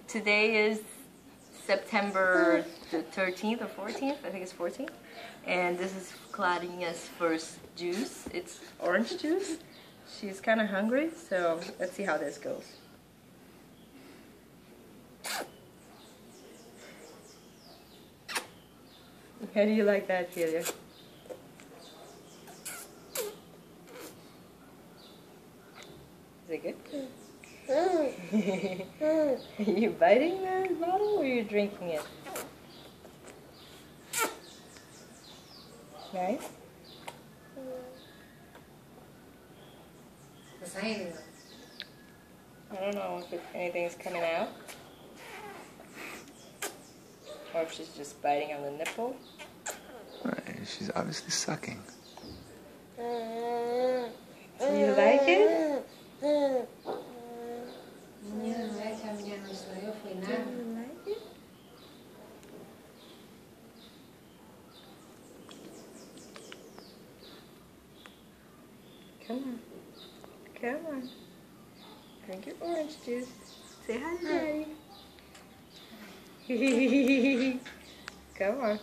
Today is September the 13th or 14th, I think it's 14th. And this is Claudina's first juice. It's orange juice. She's kind of hungry, so let's see how this goes. How do you like that, Celia? Is it good? Are you biting the bottle or are you drinking it? Nice? I don't know if anything's coming out. Or if she's just biting on the nipple. Right, she's obviously sucking. Do you like it? Do you like it? Come on. Come on. Drink your orange juice. Say hi to Daddy. Come on.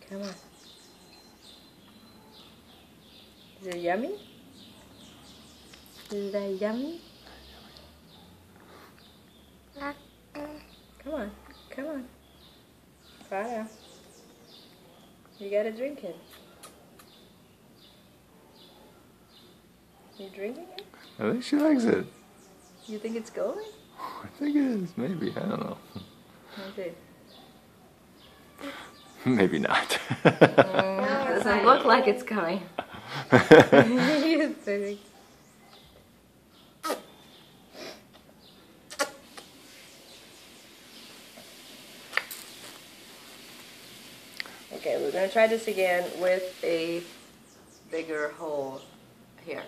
Come on. Is it yummy? Is that yummy? Come on. Come on. Fire. You gotta drink it. You drinking it? I think she likes it. You think it's going? I think it is, maybe. I don't know. Okay. Maybe not. Doesn't look like it's coming. Okay, we're going to try this again with a bigger hole here.